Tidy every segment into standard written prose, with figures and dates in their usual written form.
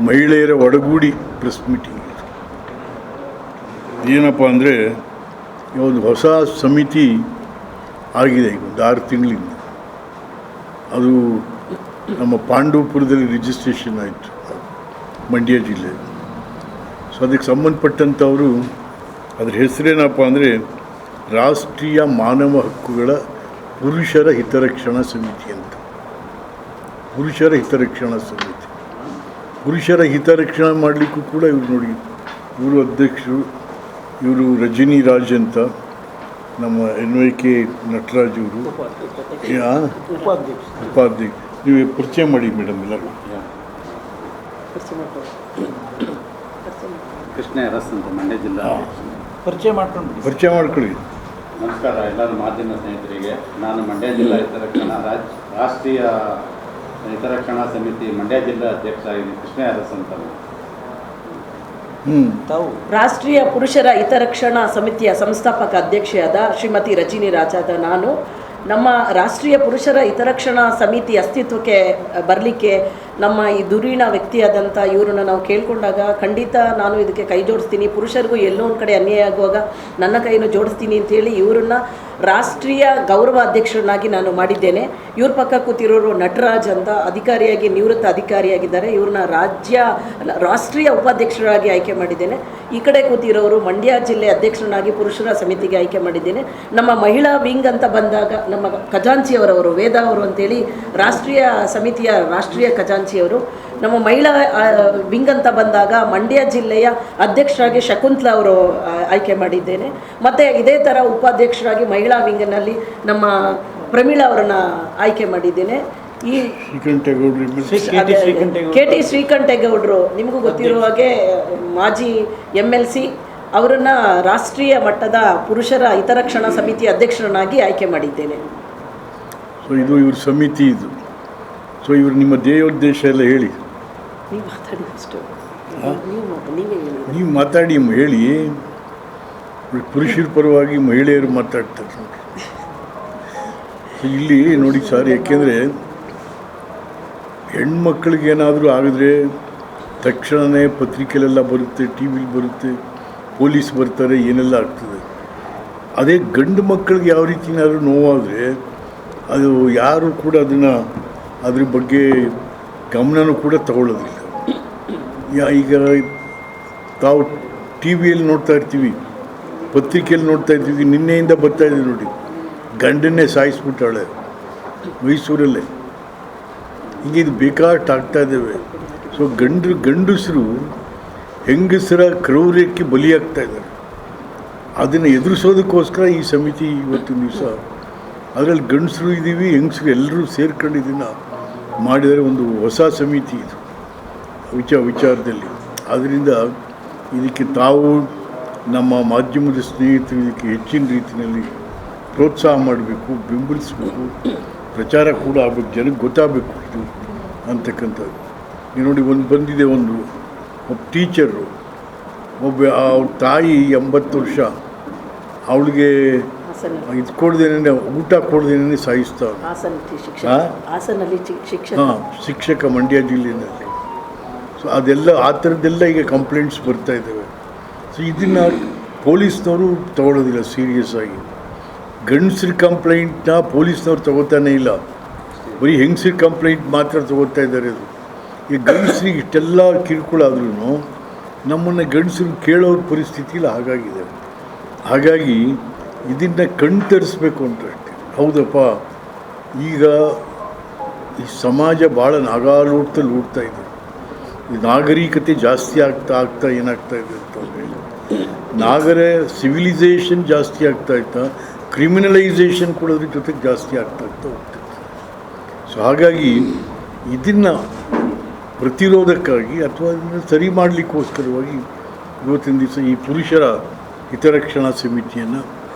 ಮಹಿಳೆಯರ ಒಡಗೂಡಿ press meeting. ಏನಪ್ಪ ಅಂದರೆ ಒಂದು ಹೊಸ ಸಮಿತಿ ಆಗಿದೆ ಈಗ ಒಂದು 6 ತಿಂಗಳಿಂದ. ಅದು ನಮ್ಮ ಪಾಂಡವಪುರದಲ್ಲಿ ರಿಜಿಸ್ಟ್ರೇಷನ್ ಆಯಿತು, ಮಂಡ್ಯ ಜಿಲ್ಲೆ. ಸೊ ಅದಕ್ಕೆ ಸಂಬಂಧಪಟ್ಟಂಥವರು ಅದ್ರ ಹೆಸರೇನಪ್ಪ ಅಂದರೆ ರಾಷ್ಟ್ರೀಯ ಮಾನವ ಹಕ್ಕುಗಳ ಪುರುಷರ ಹಿತರಕ್ಷಣಾ ಸಮಿತಿ ಅಂತ. ಪುರುಷರ ಹಿತರಕ್ಷಣಾ ಸಮಿತಿ, ಪುರುಷರ ಹಿತರಕ್ಷಣಾ ಮಾಡಲಿಕ್ಕೂ ಕೂಡ ಇವರು ನೋಡಿ, ಇವರು ಅಧ್ಯಕ್ಷರು, ಇವರು ರಜನಿ ರಾಜ್ ಅಂತ, ನಮ್ಮ NYK ನಟರಾಜ್ ಇವರು ಉಪಾಧ್ಯಕ್ಷ. ನೀವು ಪರಿಚಯ ಮಾಡಿ ಮೇಡಮ್ ಎಲ್ಲರೂ. ಕೃಷ್ಣ ಅರಸ್ ಅಂತ, ಮಂಡ್ಯ ಜಿಲ್ಲಾ. ಪರಿಚಯ ಮಾಡ್ಕೊಳ್ಳಿ. ನಮಸ್ಕಾರ ಎಲ್ಲರೂ ಮಾಧ್ಯಮ ಸ್ನೇಹಿತರಿಗೆ. ನಾನು ಮಂಡ್ಯ ಜಿಲ್ಲಾ ರಾಷ್ಟ್ರೀಯ ಹಿತರಕ್ಷಣಾ ಸಮಿತಿ ಮಂಡ್ಯ ಜಿಲ್ಲಾ ಅಧ್ಯಕ್ಷ ಆಗಿದ್ದೀನಿ. ಕೃಷ್ಣ ಅರಸ್ ಅಂತ. ರಾಷ್ಟ್ರೀಯ ಪುರುಷರ ಹಿತರಕ್ಷಣಾ ಸಮಿತಿಯ ಸಂಸ್ಥಾಪಕ ಅಧ್ಯಕ್ಷೆಯಾದ ಶ್ರೀಮತಿ ರಜಿನಿ ರಾಜಾದ ನಾನು. ನಮ್ಮ ರಾಷ್ಟ್ರೀಯ ಪುರುಷರ ಹಿತರಕ್ಷಣಾ ಸಮಿತಿ ಅಸ್ತಿತ್ವಕ್ಕೆ ಬರಲಿಕ್ಕೆ ನಮ್ಮ ಈ ಧುರೀಣ ವ್ಯಕ್ತಿಯಾದಂಥ ಇವ್ರನ್ನ ನಾವು ಕೇಳ್ಕೊಂಡಾಗ ಖಂಡಿತ ನಾನು ಇದಕ್ಕೆ ಕೈ ಜೋಡಿಸ್ತೀನಿ, ಪುರುಷರಿಗೂ ಎಲ್ಲೋ ಒಂದು ಕಡೆ ಅನ್ಯಾಯ ಆಗುವಾಗ ನನ್ನ ಕೈಯನ್ನು ಜೋಡಿಸ್ತೀನಿ ಅಂತೇಳಿ ಇವರನ್ನು ರಾಷ್ಟ್ರೀಯ ಗೌರವ ಅಧ್ಯಕ್ಷರನ್ನಾಗಿ ನಾನು ಮಾಡಿದ್ದೇನೆ. ಇವ್ರ ಪಕ್ಕ ಕೂತಿರೋರು ನಟರಾಜ್ ಅಂತ, ಅಧಿಕಾರಿಯಾಗಿ ನಿವೃತ್ತ ಅಧಿಕಾರಿಯಾಗಿದ್ದಾರೆ. ಇವ್ರನ್ನ ರಾಷ್ಟ್ರೀಯ ಉಪಾಧ್ಯಕ್ಷರಾಗಿ ಆಯ್ಕೆ ಮಾಡಿದ್ದೇನೆ. ಈ ಕಡೆ ಕೂತಿರೋರು ಮಂಡ್ಯ ಜಿಲ್ಲೆ ಅಧ್ಯಕ್ಷರನ್ನಾಗಿ ಪುರುಷರ ಸಮಿತಿಗೆ ಆಯ್ಕೆ ಮಾಡಿದ್ದೇನೆ. ನಮ್ಮ ಮಹಿಳಾ ವಿಂಗ್ ಅಂತ ಬಂದಾಗ ನಮ್ಮ ಖಜಾಂಚಿಯವರವರು ವೇದ ಅವರು ಅಂತೇಳಿ ರಾಷ್ಟ್ರೀಯ ಸಮಿತಿಯ ರಾಷ್ಟ್ರೀಯ ಖಜಾಂಚಿಯವರು. ನಮ್ಮ ಮಹಿಳಾ ವಿಂಗ್ ಅಂತ ಬಂದಾಗ ಮಂಡ್ಯ ಜಿಲ್ಲೆಯ ಅಧ್ಯಕ್ಷರಾಗಿ ಶಕುಂತಲಾ ಅವರು ಆಯ್ಕೆ ಮಾಡಿದ್ದೇನೆ. ಮತ್ತು ಇದೇ ಥರ ಉಪಾಧ್ಯಕ್ಷರಾಗಿ ಮಹಿಳಾ ವಿಂಗ್ನಲ್ಲಿ ನಮ್ಮ ಪ್ರಮೀಳಾ ಅವರನ್ನು ಆಯ್ಕೆ ಮಾಡಿದ್ದೇನೆ. ಈ KT ಶ್ರೀಕಂಠೇಗೌಡರು ನಿಮಗೂ ಗೊತ್ತಿರುವ ಹಾಗೆ ಮಾಜಿ MLC, ಅವರನ್ನು ರಾಷ್ಟ್ರೀಯ ಮಟ್ಟದ ಪುರುಷರ ಹಿತರಕ್ಷಣಾ ಸಮಿತಿ ಅಧ್ಯಕ್ಷರನ್ನಾಗಿ ಆಯ್ಕೆ ಮಾಡಿದ್ದೇನೆ. ಸೊ ಇದು ಇವ್ರ ಸಮಿತಿ ಇದು. ಸೊ ಇವರು ನಿಮ್ಮ ಧ್ಯೇಯೋದ್ದೇಶ ಎಲ್ಲ ಹೇಳಿ. ನೀವು ಮಾತಾಡಿ ಅಷ್ಟು, ನೀವು ಮಾತಾಡಿ ಹೇಳಿ. ಪುರುಷರ ಪರವಾಗಿ ಮಹಿಳೆಯರು ಮಾತಾಡ್ತಾರೆ. ಇಲ್ಲಿ ನೋಡಿ ಸರ್, ಯಾಕೆಂದರೆ ಹೆಣ್ಮಕ್ಳಿಗೆ ಏನಾದರೂ ಆಗಿದ್ರೆ ತಕ್ಷಣವೇ ಪತ್ರಿಕೆಲೆಲ್ಲ ಬರುತ್ತೆ, TV ಬರುತ್ತೆ, ಪೊಲೀಸ್ ಬರ್ತಾರೆ, ಏನೆಲ್ಲ ಆಗ್ತದೆ. ಅದೇ ಗಂಡು ಮಕ್ಕಳಿಗೆ ಯಾವ ರೀತಿನಾದ್ರೂ ನೋವಾದರೆ ಅದು ಯಾರು ಕೂಡ ಅದ್ರ ಬಗ್ಗೆ ಗಮನನೂ ಕೂಡ ತಗೊಳ್ಳೋದಿಲ್ಲ. ಈಗ ತಾವು TVಯಲ್ಲಿ ನೋಡ್ತಾ ಇರ್ತೀವಿ, ಪತ್ರಿಕೆಯಲ್ಲಿ ನೋಡ್ತಾ ಇರ್ತೀವಿ, ನಿನ್ನೆಯಿಂದ ಬರ್ತಾಯಿದ್ದೀವಿ ನೋಡಿ, ಗಂಡನ್ನೇ ಸಾಯಿಸ್ಬಿಟ್ಟಾಳೆ ಮೈಸೂರಲ್ಲೇ. ಹೀಗೆ ಇದು ಬೇಕಾಷ್ಟು ಆಗ್ತಾ ಇದ್ದಾವೆ. ಸೊ ಗಂಡಸರು ಹೆಂಗಸರ ಕ್ರೌರ್ಯಕ್ಕೆ ಬಲಿಯಾಗ್ತಾ ಇದ್ದಾರೆ. ಅದನ್ನು ಎದುರಿಸೋದಕ್ಕೋಸ್ಕರ ಈ ಸಮಿತಿ ಇವತ್ತಿನ ದಿವಸ, ಅದರಲ್ಲಿ ಗಂಡಸರು ಇದ್ದೀವಿ, ಹೆಂಗಸರು ಎಲ್ಲರೂ ಸೇರ್ಕೊಂಡು ಇದನ್ನು ಮಾಡಿದರೆ ಒಂದು ಹೊಸ ಸಮಿತಿ ಇದು ವಿಚಾರದಲ್ಲಿ. ಆದ್ದರಿಂದ ಇದಕ್ಕೆ ತಾವು ನಮ್ಮ ಮಾಧ್ಯಮದ ಸ್ನೇಹಿತರು ಇದಕ್ಕೆ ಹೆಚ್ಚಿನ ರೀತಿಯಲ್ಲಿ ಪ್ರೋತ್ಸಾಹ ಮಾಡಬೇಕು, ಬೆಂಬಲಿಸಬೇಕು, ಪ್ರಚಾರ ಕೂಡ ಆಗಬೇಕು, ಜನಕ್ಕೆ ಗೊತ್ತಾಗಬೇಕು ಇದು ಅಂತಕ್ಕಂಥದ್ದು. ನೀವು ನೋಡಿ, ಬಂದಿದೆ ಒಬ್ಬ ಟೀಚರು, ಅವ್ರ ತಾಯಿ 80 ವರ್ಷ, ಅವಳಿಗೆ ಇದು ಕೊಡ್ದೇನೆ, ಊಟ ಕೊಡ್ದೇನೆ ಸಾಯಿಸ್ತಾವೆ. ಶಿಕ್ಷಕ ಮಂಡ್ಯ ಜಿಲ್ಲೆಯಲ್ಲಿ. ಸೊ ಅದೆಲ್ಲ ಆ ಥರದ್ದೆಲ್ಲ ಈಗ ಕಂಪ್ಲೇಂಟ್ಸ್ ಬರ್ತಾ ಇದ್ದಾವೆ. ಸೊ ಇದನ್ನು ಪೊಲೀಸ್ನವರು ತಗೊಳ್ಳೋದಿಲ್ಲ ಸೀರಿಯಸ್ ಆಗಿ. ಗಂಡಸ್ರ ಕಂಪ್ಲೇಂಟ್ನ ಪೊಲೀಸ್ನವ್ರು ತಗೋತಾನೇ ಇಲ್ಲ, ಬರೀ ಹೆಂಗಸ್ರ ಕಂಪ್ಲೇಂಟ್ ಮಾತ್ರ ತಗೋತಾ ಇದ್ದಾರೆ. ಅದು ಈ ಗಂಡಸ್ರಿಗೆ ಇಷ್ಟೆಲ್ಲ ಕಿರುಕುಳ ಆದ್ರೂ ನಮ್ಮನ್ನು ಗಂಡಸ್ರಿಗೆ ಕೇಳೋರ ಪರಿಸ್ಥಿತಿಲ್ಲ ಹಾಗಾಗಿದೆ. ಹಾಗಾಗಿ ಇದನ್ನು ಕಣ್ತರಿಸ್ಬೇಕು ಅಂತ ಅಷ್ಟೇ. ಹೌದಪ್ಪ, ಈಗ ಈ ಸಮಾಜ ಭಾಳ ನಾಗಾಲೋಟದಲ್ಲಿ ಓಡ್ತಾ ಇದೆ. ಈ ನಾಗರಿಕತೆ ಜಾಸ್ತಿ ಆಗ್ತಾ ಏನಾಗ್ತಾ ಇದೆ ಅಂತಂದರೆ, ಸಿವಿಲೈಸೇಷನ್ ಜಾಸ್ತಿ ಆಗ್ತಾ ಕ್ರಿಮಿನಲೈಸೇಷನ್ ಕೂಡ ಅದ್ರ ಜೊತೆಗೆ ಜಾಸ್ತಿ ಆಗ್ತಾ ಹೋಗ್ತದೆ. ಸೊ ಹಾಗಾಗಿ ಇದನ್ನು ಪ್ರತಿರೋಧಕ್ಕಾಗಿ ಅಥವಾ ಅದನ್ನು ಸರಿ ಮಾಡಲಿಕ್ಕೋಸ್ಕರವಾಗಿ ಇವತ್ತಿನ ದಿವಸ ಈ ಪುರುಷರ ಹಿತರಕ್ಷಣಾ ಸಮಿತಿಯನ್ನು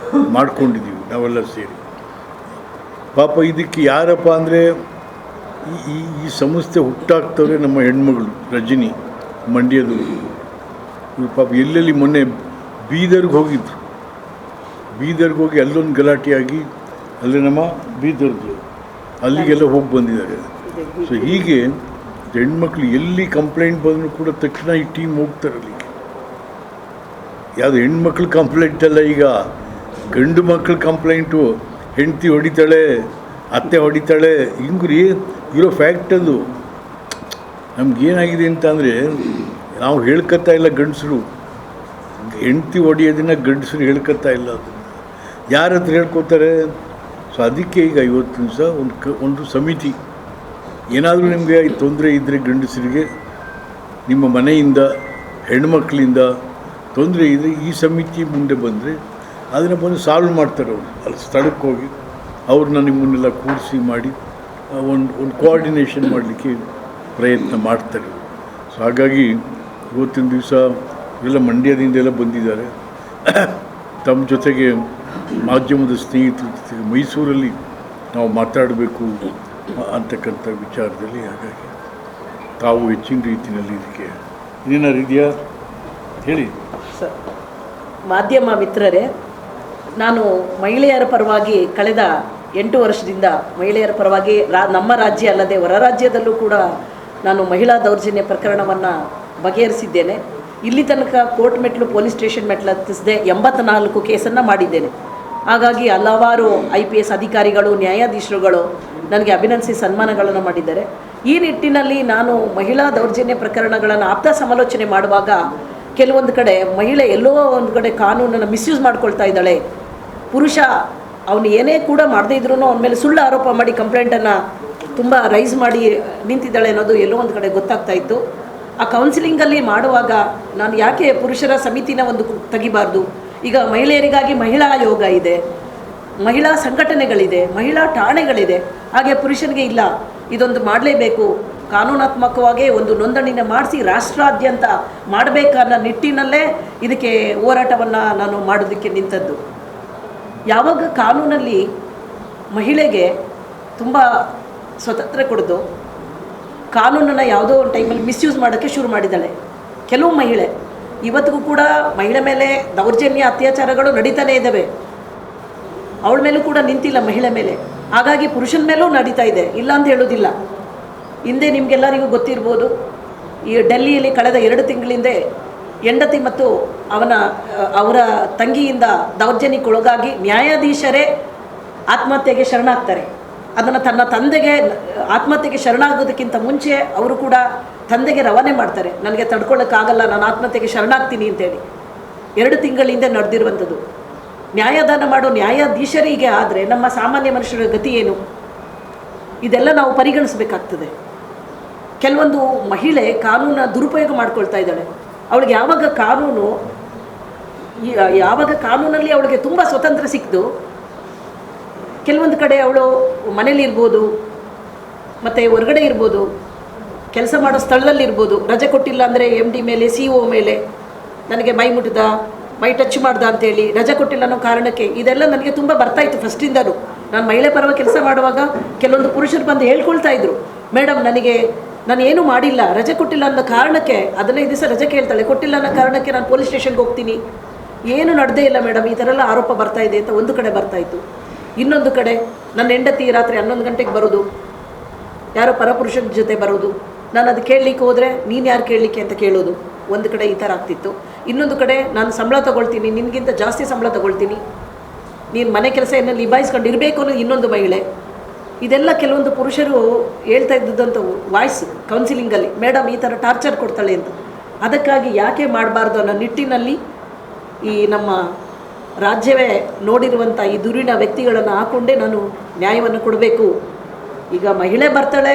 ಮಾಡ್ಕೊಂಡಿದ್ದೀವಿ ನಾವೆಲ್ಲ ಸೇರಿ. ಪಾಪ ಇದಕ್ಕೆ ಯಾರಪ್ಪ ಅಂದರೆ ಈ ಸಂಸ್ಥೆ ಹುಟ್ಟಾಕ್ತವ್ರೆ ನಮ್ಮ ಹೆಣ್ಮಗಳು ರಜನಿ, ಮಂಡ್ಯದವರು. ಇವ್ರು ಪಾಪ ಎಲ್ಲೆಲ್ಲಿ ಮೊನ್ನೆ ಬೀದರ್ಗೆ ಹೋಗಿದ್ರು, ಬೀದರ್ಗೆ ಹೋಗಿ ಅಲ್ಲೊಂದು ಗಲಾಟೆಯಾಗಿ ಅಲ್ಲಿ ನಮ್ಮ ಬೀದರ್ದು ಅಲ್ಲಿಗೆಲ್ಲ ಹೋಗಿ ಬಂದಿದ್ದಾರೆ. ಸೊ ಹೀಗೆ ಹೆಣ್ಮಕ್ಳು ಎಲ್ಲಿ ಕಂಪ್ಲೇಂಟ್ ಬಂದರೂ ಕೂಡ ತಕ್ಷಣ ಈ ಟೀಮ್ ಹೋಗ್ತಾರೆ ಅಲ್ಲಿಗೆ. ಯಾವುದು ಹೆಣ್ಮಕ್ಳು ಕಂಪ್ಲೇಂಟ್ ಅಲ್ಲ, ಈಗ ಗಂಡು ಮಕ್ಕಳು ಕಂಪ್ಲೇಂಟು. ಹೆಂಡತಿ ಹೊಡಿತಾಳೆ, ಅತ್ತೆ ಹೊಡಿತಾಳೆ, ಹಿಂಗ್ರಿ ಇರೋ ಫ್ಯಾಕ್ಟ್ ಅದು. ನಮಗೇನಾಗಿದೆ ಅಂತ ಅಂದರೆ, ನಾವು ಹೇಳ್ಕೊತಾ ಇಲ್ಲ ಗಂಡಸರು, ಹೆಂಡತಿ ಹೊಡಿಯೋದನ್ನು ಗಂಡಸರು ಹೇಳ್ಕೊತಾ ಇಲ್ಲ. ಅದನ್ನು ಯಾರ ಹತ್ರ ಹೇಳ್ಕೊತಾರೆ? ಸೊ ಅದಕ್ಕೆ ಈಗ ಇವತ್ತು ದಿವಸ ಒಂದು ಸಮಿತಿ, ಏನಾದರೂ ನಿಮಗೆ ತೊಂದರೆ ಇದ್ದರೆ ಗಂಡಸರಿಗೆ ನಿಮ್ಮ ಮನೆಯಿಂದ ಹೆಣ್ಮಕ್ಳಿಂದ ತೊಂದರೆ ಇದ್ದರೆ ಈ ಸಮಿತಿ ಮುಂದೆ ಬಂದರೆ ಅದನ್ನು ಬಂದು ಸಾಲ್ವ್ ಮಾಡ್ತಾರೆ. ಅವರು ಅಲ್ಲಿ ಸ್ಥಳಕ್ಕೆ ಹೋಗಿ ಅವ್ರನ್ನ ನಿಮ್ಮನ್ನೆಲ್ಲ ಕೂಡಿಸಿ ಮಾಡಿ ಒಂದು ಕೋಆರ್ಡಿನೇಷನ್ ಮಾಡಲಿಕ್ಕೆ ಪ್ರಯತ್ನ ಮಾಡ್ತಾರೆ. ಸೊ ಹಾಗಾಗಿ ಇವತ್ತಿನ ದಿವಸ ಎಲ್ಲ ಮಂಡ್ಯದಿಂದೆಲ್ಲ ಬಂದಿದ್ದಾರೆ. ತಮ್ಮ ಜೊತೆಗೆ ಮಾಧ್ಯಮದ ಸ್ನೇಹಿತರ ಜೊತೆಗೆ ಮೈಸೂರಲ್ಲಿ ನಾವು ಮಾತಾಡಬೇಕು ಅಂತಕ್ಕಂಥ ವಿಚಾರದಲ್ಲಿ, ಹಾಗಾಗಿ ತಾವು ಹೆಚ್ಚಿನ ರೀತಿಯಲ್ಲಿ ಇದಕ್ಕೆ ಏನಾರು ಇದೆಯಾ ಹೇಳಿ. ಸರ್, ಮಾಧ್ಯಮ ಮಿತ್ರರೇ, ನಾನು ಮಹಿಳೆಯರ ಪರವಾಗಿ ಕಳೆದ 8 ವರ್ಷದಿಂದ ಮಹಿಳೆಯರ ಪರವಾಗಿ ನಮ್ಮ ರಾಜ್ಯ ಅಲ್ಲದೆ ಹೊರ ರಾಜ್ಯದಲ್ಲೂ ಕೂಡ ನಾನು ಮಹಿಳಾ ದೌರ್ಜನ್ಯ ಪ್ರಕರಣವನ್ನು ಬಗೆಹರಿಸಿದ್ದೇನೆ. ಇಲ್ಲಿ ತನಕ ಕೋರ್ಟ್ ಮೆಟ್ಲು, ಪೊಲೀಸ್ ಸ್ಟೇಷನ್ ಮೆಟ್ಲು ಹತ್ತಿಸದೆ 84 ಕೇಸನ್ನು ಮಾಡಿದ್ದೇನೆ. ಹಾಗಾಗಿ ಹಲವಾರು IPS ಅಧಿಕಾರಿಗಳು, ನ್ಯಾಯಾಧೀಶರುಗಳು ನನಗೆ ಅಭಿನಂದಿಸಿ ಸನ್ಮಾನಗಳನ್ನು ಮಾಡಿದ್ದಾರೆ. ಈ ನಿಟ್ಟಿನಲ್ಲಿ ನಾನು ಮಹಿಳಾ ದೌರ್ಜನ್ಯ ಪ್ರಕರಣಗಳನ್ನು ಆಪ್ತ ಸಮಾಲೋಚನೆ ಮಾಡುವಾಗ ಕೆಲವೊಂದು ಕಡೆ ಮಹಿಳೆ ಎಲ್ಲೋ ಒಂದು ಕಡೆ ಕಾನೂನನ್ನು ಮಿಸ್ಯೂಸ್ ಮಾಡ್ಕೊಳ್ತಾ ಇದ್ದಾಳೆ, ಪುರುಷ ಅವನು ಏನೇ ಕೂಡ ಮಾಡದೇ ಇದ್ರೂ ಅವನ ಮೇಲೆ ಸುಳ್ಳು ಆರೋಪ ಮಾಡಿ ಕಂಪ್ಲೇಂಟನ್ನು ತುಂಬ ರೈಸ್ ಮಾಡಿ ನಿಂತಿದ್ದಾಳೆ ಅನ್ನೋದು ಎಲ್ಲೋ ಒಂದು ಕಡೆ ಗೊತ್ತಾಗ್ತಾ ಇತ್ತು. ಆ ಕೌನ್ಸಿಲಿಂಗಲ್ಲಿ ಮಾಡುವಾಗ ನಾನು ಯಾಕೆ ಪುರುಷರ ಸಮಿತಿನ ಒಂದು ತೆಗಿಬಾರ್ದು? ಈಗ ಮಹಿಳೆಯರಿಗಾಗಿ ಮಹಿಳಾ ಆಯೋಗ ಇದೆ, ಮಹಿಳಾ ಸಂಘಟನೆಗಳಿದೆ, ಮಹಿಳಾ ಠಾಣೆಗಳಿದೆ. ಹಾಗೆ ಪುರುಷನಿಗೆ ಇಲ್ಲ, ಇದೊಂದು ಮಾಡಲೇಬೇಕು, ಕಾನೂನಾತ್ಮಕವಾಗಿ ಒಂದು ನೋಂದಣಿನ ಮಾಡಿಸಿ ರಾಷ್ಟ್ರಾದ್ಯಂತ ಮಾಡಬೇಕನ್ನೋ ನಿಟ್ಟಿನಲ್ಲೇ ಇದಕ್ಕೆ ಹೋರಾಟವನ್ನು ನಾನು ಮಾಡೋದಕ್ಕೆ ನಿಂತದ್ದು. ಯಾವಾಗ ಕಾನೂನಲ್ಲಿ ಮಹಿಳೆಗೆ ತುಂಬ ಸ್ವತಂತ್ರ ಕೊಡೋದು, ಕಾನೂನನ್ನು ಯಾವುದೋ ಒಂದು ಟೈಮಲ್ಲಿ ಮಿಸ್ಯೂಸ್ ಮಾಡೋಕ್ಕೆ ಶುರು ಮಾಡಿದ್ದಾಳೆ ಕೆಲವು ಮಹಿಳೆ. ಇವತ್ತಿಗೂ ಕೂಡ ಮಹಿಳೆ ಮೇಲೆ ದೌರ್ಜನ್ಯ, ಅತ್ಯಾಚಾರಗಳು ನಡೀತಾನೇ ಇದ್ದಾವೆ. ಅವಳ ಮೇಲೂ ಕೂಡ ನಿಂತಿಲ್ಲ ಮಹಿಳೆ ಮೇಲೆ, ಹಾಗಾಗಿ ಪುರುಷನ ಮೇಲೂ ನಡೀತಾ ಇದೆ, ಇಲ್ಲ ಅಂತ ಹೇಳೋದಿಲ್ಲ. ಹಿಂದೆ ನಿಮಗೆಲ್ಲರಿಗೂ ಗೊತ್ತಿರ್ಬೋದು, ಈ ಡೆಲ್ಲಿಯಲ್ಲಿ ಕಳೆದ 2 ತಿಂಗಳಿಂದ ಹೆಂಡತಿ ಮತ್ತು ಅವರ ತಂಗಿಯಿಂದ ದೌರ್ಜನ್ಯಕ್ಕೊಳಗಾಗಿ ನ್ಯಾಯಾಧೀಶರೇ ಆತ್ಮಹತ್ಯೆಗೆ ಶರಣಾಗ್ತಾರೆ. ಅದನ್ನು ತನ್ನ ತಂದೆಗೆ ಆತ್ಮಹತ್ಯೆಗೆ ಶರಣಾಗೋದಕ್ಕಿಂತ ಮುಂಚೆ ಅವರು ಕೂಡ ತಂದೆಗೆ ರವಾನೆ ಮಾಡ್ತಾರೆ, ನನಗೆ ತಡ್ಕೊಳ್ಳೋಕ್ಕಾಗಲ್ಲ, ನಾನು ಆತ್ಮಹತ್ಯೆಗೆ ಶರಣಾಗ್ತೀನಿ ಅಂತೇಳಿ. 2 ತಿಂಗಳಿಂದ ನಡೆದಿರುವಂಥದ್ದು. ನ್ಯಾಯದಾನ ಮಾಡೋ ನ್ಯಾಯಾಧೀಶರಿಗೆ ಆದರೆ ನಮ್ಮ ಸಾಮಾನ್ಯ ಮನುಷ್ಯರ ಗತಿ ಏನು? ಇದೆಲ್ಲ ನಾವು ಪರಿಗಣಿಸಬೇಕಾಗ್ತದೆ. ಕೆಲವೊಂದು ಮಹಿಳೆ ಕಾನೂನ ದುರುಪಯೋಗ ಮಾಡ್ಕೊಳ್ತಾ ಇದ್ದಾಳೆ. ಅವಳಿಗೆ ಯಾವಾಗ ಕಾನೂನಲ್ಲಿ ಅವಳಿಗೆ ತುಂಬ ಸ್ವತಂತ್ರ ಸಿಕ್ತು, ಕೆಲವೊಂದು ಕಡೆ ಅವಳು ಮನೇಲಿರ್ಬೋದು, ಮತ್ತು ಹೊರಗಡೆ ಇರ್ಬೋದು, ಕೆಲಸ ಮಾಡೋ ಸ್ಥಳದಲ್ಲಿರ್ಬೋದು, ರಜೆ ಕೊಟ್ಟಿಲ್ಲ ಅಂದರೆ MD ಮೇಲೆ, CO ಮೇಲೆ ನನಗೆ ಮೈ ಮುಟ್ಟಿದ, ಮೈ ಟಚ್ ಮಾಡ್ದ ಅಂತೇಳಿ ರಜೆ ಕೊಟ್ಟಿಲ್ಲ ಅನ್ನೋ ಕಾರಣಕ್ಕೆ ಇದೆಲ್ಲ ನನಗೆ ತುಂಬ ಬರ್ತಾಯಿತ್ತು ಫಸ್ಟಿಂದಲೂ. ನಾನು ಮಹಿಳೆ ಪರವಾಗಿ ಕೆಲಸ ಮಾಡುವಾಗ ಕೆಲವೊಂದು ಪುರುಷರು ಬಂದು ಹೇಳ್ಕೊಳ್ತಾ ಇದ್ರು, ಮೇಡಮ್ ನಾನು ಏನೂ ಮಾಡಿಲ್ಲ, ರಜೆ ಕೊಟ್ಟಿಲ್ಲ ಅನ್ನೋ ಕಾರಣಕ್ಕೆ 15 ದಿವಸ ರಜೆ ಕೇಳ್ತಾಳೆ, ಕೊಟ್ಟಿಲ್ಲ ಅನ್ನೋ ಕಾರಣಕ್ಕೆ ನಾನು ಪೊಲೀಸ್ ಸ್ಟೇಷನ್ಗೆ ಹೋಗ್ತೀನಿ, ಏನು ನಡೆದೇ ಇಲ್ಲ ಮೇಡಮ್, ಈ ಥರ ಎಲ್ಲ ಆರೋಪ ಬರ್ತಾ ಇದೆ ಅಂತ ಒಂದು ಕಡೆ ಬರ್ತಾಯಿತ್ತು. ಇನ್ನೊಂದು ಕಡೆ ನನ್ನ ಹೆಂಡತಿ ರಾತ್ರಿ 11 ಗಂಟೆಗೆ ಬರೋದು, ಯಾರೋ ಪರಪುರುಷನ ಜೊತೆ ಬರೋದು, ನಾನು ಅದು ಕೇಳಲಿಕ್ಕೆ ಹೋದರೆ ನೀನು ಯಾರು ಕೇಳಲಿಕ್ಕೆ ಅಂತ ಕೇಳೋದು. ಒಂದು ಕಡೆ ಈ ಥರ ಆಗ್ತಿತ್ತು. ಇನ್ನೊಂದು ಕಡೆ ನಾನು ಸಂಬಳ ತೊಗೊಳ್ತೀನಿ, ನಿನಗಿಂತ ಜಾಸ್ತಿ ಸಂಬಳ ತೊಗೊಳ್ತೀನಿ, ನೀನು ಮನೆ ಕೆಲಸ ಏನೋ ನಿಭಾಯಿಸ್ಕೊಂಡು ಇರಬೇಕು ಅನ್ನೋದು ಇನ್ನೊಂದು ಮಹಿಳೆ. ಇದೆಲ್ಲ ಕೆಲವೊಂದು ಪುರುಷರು ಹೇಳ್ತಾ ಇದ್ದಂಥ ವಾಯ್ಸ್ ಕೌನ್ಸಿಲಿಂಗಲ್ಲಿ, ಮೇಡಮ್ ಈ ಥರ ಟಾರ್ಚರ್ ಕೊಡ್ತಾಳೆ ಅಂತ. ಅದಕ್ಕಾಗಿ ಯಾಕೆ ಮಾಡಬಾರ್ದು ಅನ್ನೋ ನಿಟ್ಟಿನಲ್ಲಿ ಈ ನಮ್ಮ ರಾಜ್ಯವೇ ನೋಡಿರುವಂಥ ಈ ದುರಿನ ವ್ಯಕ್ತಿಗಳನ್ನು ಹಾಕ್ಕೊಂಡೇ ನಾನು ನ್ಯಾಯವನ್ನು ಕೊಡಬೇಕು. ಈಗ ಮಹಿಳೆ ಬರ್ತಾಳೆ,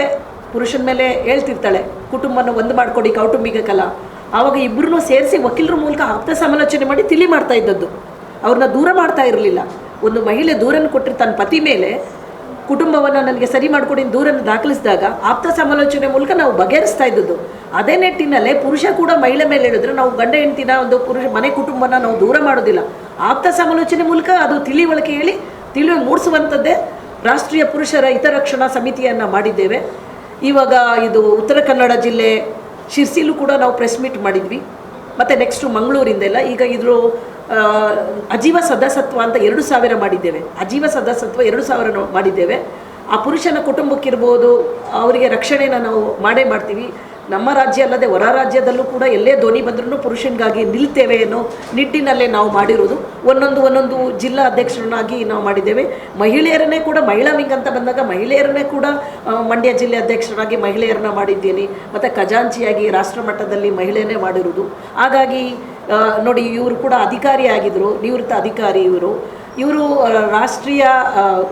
ಪುರುಷನ ಮೇಲೆ ಹೇಳ್ತಿರ್ತಾಳೆ, ಕುಟುಂಬನ ಒಂದು ಮಾಡಿಕೊಡಿ, ಕೌಟುಂಬಿಕ ಕಲ. ಆವಾಗ ಇಬ್ಬರನ್ನೂ ಸೇರಿಸಿ ವಕೀಲರ ಮೂಲಕ ಆಪ್ತ ಸಮಾಲೋಚನೆ ಮಾಡಿ ತಿಳಿ ಮಾಡ್ತಾ ಇದ್ದದ್ದು, ಅವ್ರನ್ನ ದೂರ ಮಾಡ್ತಾ ಇರಲಿಲ್ಲ. ಒಂದು ಮಹಿಳೆ ದೂರನ್ನು ಕೊಟ್ಟರೆ ತನ್ನ ಪತಿ ಮೇಲೆ, ಕುಟುಂಬವನ್ನು ನನಗೆ ಸರಿ ಮಾಡಿಕೊಡಿ ದೂರನ್ನು ದಾಖಲಿಸಿದಾಗ ಆಪ್ತ ಸಮಾಲೋಚನೆ ಮೂಲಕ ನಾವು ಬಗೆಹರಿಸ್ತಾ ಇದ್ದದ್ದು. ಅದೇ ನಿಟ್ಟಿನಲ್ಲೇ ಪುರುಷ ಕೂಡ ಮಹಿಳೆ ಮೇಲೆ ಹೇಳಿದ್ರೆ ನಾವು ಗಂಡ ಹೆಂಡತಿನ ಒಂದು ಮನೆ ಕುಟುಂಬನ ನಾವು ದೂರ ಮಾಡೋದಿಲ್ಲ, ಆಪ್ತ ಸಮಾಲೋಚನೆ ಮೂಲಕ ಅದು ತಿಳಿವಳಿಕೆ ಹೇಳಿ ಮೂಡಿಸುವಂಥದ್ದೇ ರಾಷ್ಟ್ರೀಯ ಪುರುಷರ ಹಿತರಕ್ಷಣಾ ಸಮಿತಿಯನ್ನು ಮಾಡಿದ್ದೇವೆ. ಇವಾಗ ಇದು ಉತ್ತರ ಕನ್ನಡ ಜಿಲ್ಲೆ ಶಿರ್ಸಿಲೂ ಕೂಡ ನಾವು ಪ್ರೆಸ್ ಮೀಟ್ ಮಾಡಿದ್ವಿ. ಮತ್ತು ನೆಕ್ಸ್ಟು ಮಂಗಳೂರಿಂದೆಲ್ಲ ಈಗ ಇದ್ರ ಅಜೀವ ಸದಸ್ಯತ್ವ ಅಂತ 2000 ಮಾಡಿದ್ದೇವೆ. ಅಜೀವ ಸದಸ್ಯತ್ವ 2000 ಮಾಡಿದ್ದೇವೆ. ಆ ಪುರುಷನ ಕುಟುಂಬಕ್ಕಿರ್ಬೋದು ಅವರಿಗೆ ರಕ್ಷಣೆನ ನಾವು ಮಾಡೇ ಮಾಡ್ತೀವಿ. ನಮ್ಮ ರಾಜ್ಯ ಅಲ್ಲದೆ ಹೊರ ರಾಜ್ಯದಲ್ಲೂ ಕೂಡ ಎಲ್ಲೇ ಧ್ವನಿ ಬಂದ್ರೂ ಪುರುಷನಿಗಾಗಿ ನಿಲ್ತೇವೆ ಅನ್ನೋ ನಿಟ್ಟಿನಲ್ಲೇ ನಾವು ಮಾಡಿರೋದು. ಒಂದೊಂದು ಜಿಲ್ಲಾ ಅಧ್ಯಕ್ಷರನ್ನಾಗಿ ನಾವು ಮಾಡಿದ್ದೇವೆ. ಮಹಿಳೆಯರನ್ನೇ ಕೂಡ ಮಹಿಳಾ ವಿಂಗ್ ಅಂತ ಬಂದಾಗ ಮಹಿಳೆಯರನ್ನೇ ಕೂಡ ಮಂಡ್ಯ ಜಿಲ್ಲೆ ಅಧ್ಯಕ್ಷರಾಗಿ ಮಹಿಳೆಯರನ್ನ ಮಾಡಿದ್ದೀನಿ. ಮತ್ತು ಖಜಾಂಚಿಯಾಗಿ ರಾಷ್ಟ್ರ ಮಟ್ಟದಲ್ಲಿ ಮಹಿಳೆಯನ್ನೇ ಮಾಡಿರೋದು. ಹಾಗಾಗಿ ನೋಡಿ, ಇವರು ಕೂಡ ಅಧಿಕಾರಿ ಆಗಿದ್ದರು, ನಿವೃತ್ತ ಅಧಿಕಾರಿ ಇವರು ರಾಷ್ಟ್ರೀಯ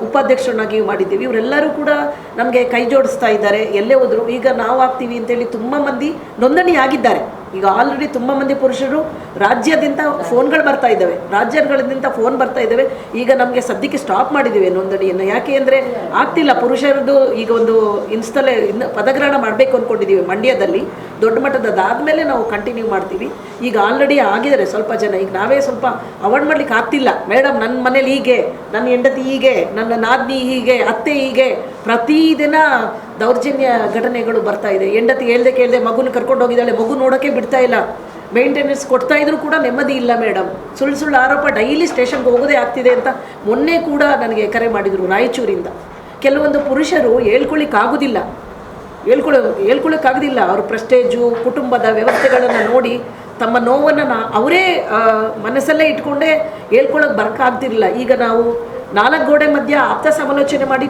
ಉಪಾಧ್ಯಕ್ಷರನ್ನಾಗಿ ಮಾಡಿದ್ದೀವಿ. ಇವರೆಲ್ಲರೂ ಕೂಡ ನಮಗೆ ಕೈ ಜೋಡಿಸ್ತಾ ಇದ್ದಾರೆ. ಎಲ್ಲೇ ಹೋದ್ರು ಈಗ ನಾವು ಆಗ್ತೀವಿ ಅಂತೇಳಿ ತುಂಬ ಮಂದಿ ನೋಂದಣಿ ಆಗಿದ್ದಾರೆ. ಈಗ ಆಲ್ರೆಡಿ ತುಂಬ ಮಂದಿ ಪುರುಷರು ರಾಜ್ಯದಿಂದ ಫೋನ್ಗಳು ಬರ್ತಾ ಇದ್ದಾವೆ, ರಾಜ್ಯಗಳಿಂದ ಫೋನ್ ಬರ್ತಾ ಇದ್ದಾವೆ. ಈಗ ನಮಗೆ ಸದ್ಯಕ್ಕೆ ಸ್ಟಾಪ್ ಮಾಡಿದ್ದೀವಿ ನೋಂದಣಿಯನ್ನು. ಯಾಕೆ ಅಂದರೆ ಆಗ್ತಿಲ್ಲ ಪುರುಷರದ್ದು. ಈಗ ಒಂದು ಪದಗ್ರಹಣ ಮಾಡಬೇಕು ಅಂದ್ಕೊಂಡಿದ್ದೀವಿ ಮಂಡ್ಯದಲ್ಲಿ ದೊಡ್ಡ ಮಟ್ಟದಾದಮೇಲೆ ನಾವು ಕಂಟಿನ್ಯೂ ಮಾಡ್ತೀವಿ. ಈಗ ಆಲ್ರೆಡಿ ಆಗಿದ್ದಾರೆ ಸ್ವಲ್ಪ ಜನ. ಈಗ ನಾವೇ ಸ್ವಲ್ಪ ಅವಾಯ್ಡ್ ಮಾಡ್ಲಿಕ್ಕೆ ಆಗ್ತಿಲ್ಲ. ಮೇಡಮ್, ನನ್ನ ಮನೇಲಿ ಹೀಗೆ, ನನ್ನ ಹೆಂಡತಿ ಹೀಗೆ, ನನ್ನ ನಾದ್ನಿ ಹೀಗೆ, ಅತ್ತೆ ಹೀಗೆ, ಪ್ರತಿದಿನ ದೌರ್ಜನ್ಯ ಘಟನೆಗಳು ಬರ್ತಾ ಇದೆ. ಹೆಂಡತಿ ಕೇಳ್ದೆ ಮಗುನ ಕರ್ಕೊಂಡು ಹೋಗಿದ್ದಾಳೆ, ಮಗು ನೋಡೋಕ್ಕೆ ಬಿಡ್ತಾ ಇಲ್ಲ, ಮೇಂಟೆನೆನ್ಸ್ ಕೊಡ್ತಾ ಇದ್ರು ಕೂಡ ನೆಮ್ಮದಿ ಇಲ್ಲ ಮೇಡಮ್, ಸುಳ್ಳು ಆರೋಪ, ಡೈಲಿ ಸ್ಟೇಷನ್ಗೆ ಹೋಗೋದೇ ಆಗ್ತಿದೆ ಅಂತ ಮೊನ್ನೆ ಕೂಡ ನನಗೆ ಕರೆ ಮಾಡಿದರು ರಾಯಚೂರಿಂದ. ಕೆಲವೊಂದು ಪುರುಷರು ಹೇಳ್ಕೊಳ್ಳಿಕ್ಕಾಗೋದಿಲ್ಲ. ಅವ್ರ ಪ್ರೆಸ್ಟೇಜು, ಕುಟುಂಬದ ವ್ಯವಸ್ಥೆಗಳನ್ನು ನೋಡಿ ತಮ್ಮ ನೋವನ್ನು ಅವರೇ ಮನಸ್ಸಲ್ಲೇ ಇಟ್ಕೊಂಡೇ ಹೇಳ್ಕೊಳ್ಳೋಕೆ ಬರೋಕ್ಕಾಗ್ತಿರಲಿಲ್ಲ. ಈಗ ನಾವು 4 ಗೋಡೆ ಮಧ್ಯ ಆಪ್ತ ಸಮಾಲೋಚನೆ ಮಾಡಿ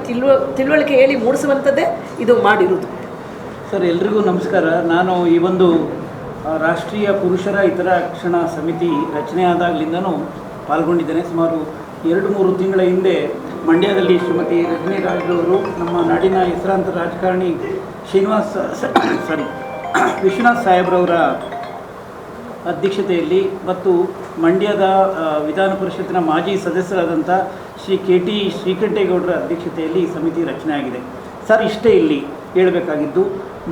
ತಿಳುವಳಿಕೆ ಹೇಳಿ ಮೂಡಿಸುವಂಥದ್ದೇ ಇದು ಮಾಡಿರೋದು. ಸರ್, ಎಲ್ರಿಗೂ ನಮಸ್ಕಾರ. ನಾನು ಈ ಒಂದು ರಾಷ್ಟ್ರೀಯ ಪುರುಷರ ಹಿತರಕ್ಷಣಾ ಸಮಿತಿ ರಚನೆ ಆದಾಗಲಿಂದನೂ ಪಾಲ್ಗೊಂಡಿದ್ದೇನೆ. ಸುಮಾರು 2-3 ತಿಂಗಳ ಹಿಂದೆ ಮಂಡ್ಯದಲ್ಲಿ ಶ್ರೀಮತಿ ರಜನಿ ರಾಜ್ರವರು ನಮ್ಮ ನಾಡಿನ ಹೆಸರಾಂತ ರಾಜಕಾರಣಿ ವಿಶ್ವನಾಥ್ ಸಾಹೇಬ್ರವರ ಅಧ್ಯಕ್ಷತೆಯಲ್ಲಿ ಮತ್ತು ಮಂಡ್ಯದ ವಿಧಾನ ಪರಿಷತ್ತಿನ ಮಾಜಿ ಸದಸ್ಯರಾದಂಥ ಶ್ರೀ KT ಶ್ರೀಕಂಠೇಗೌಡರ ಅಧ್ಯಕ್ಷತೆಯಲ್ಲಿ ಈ ಸಮಿತಿ ರಚನೆ ಆಗಿದೆ. ಸರ್, ಇಷ್ಟೇ ಇಲ್ಲಿ ಹೇಳಬೇಕಾಗಿದ್ದು,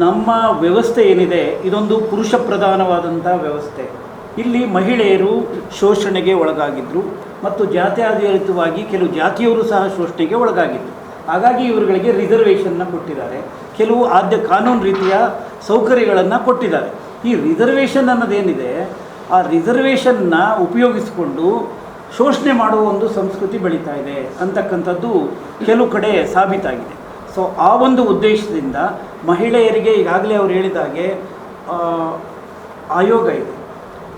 ನಮ್ಮ ವ್ಯವಸ್ಥೆ ಏನಿದೆ ಇದೊಂದು ಪುರುಷ ಪ್ರಧಾನವಾದಂಥ ವ್ಯವಸ್ಥೆ. ಇಲ್ಲಿ ಮಹಿಳೆಯರು ಶೋಷಣೆಗೆ ಒಳಗಾಗಿದ್ದರು ಮತ್ತು ಜಾತ್ಯಾಧಾರಿತವಾಗಿ ಕೆಲವು ಜಾತಿಯವರು ಸಹ ಶೋಷಣೆಗೆ ಒಳಗಾಗಿದ್ದರು. ಹಾಗಾಗಿ ಇವರುಗಳಿಗೆ ರಿಸರ್ವೇಷನ್ನ ಕೊಟ್ಟಿದ್ದಾರೆ, ಕೆಲವು ಕಾನೂನು ರೀತಿಯ ಸೌಕರ್ಯಗಳನ್ನು ಕೊಟ್ಟಿದ್ದಾರೆ. ಈ ರಿಸರ್ವೇಷನ್ ಅನ್ನೋದೇನಿದೆ, ಆ ರಿಸರ್ವೇಷನ್ನ ಉಪಯೋಗಿಸಿಕೊಂಡು ಶೋಷಣೆ ಮಾಡುವ ಒಂದು ಸಂಸ್ಕೃತಿ ಬೆಳೀತಾ ಇದೆ ಅಂತಕ್ಕಂಥದ್ದು ಕೆಲವು ಕಡೆ ಸಾಬೀತಾಗಿದೆ. ಸೊ ಆ ಒಂದು ಉದ್ದೇಶದಿಂದ ಮಹಿಳೆಯರಿಗೆ ಈಗಾಗಲೇ ಅವರು ಹೇಳಿದಾಗೆ ಆಯೋಗ ಇದೆ,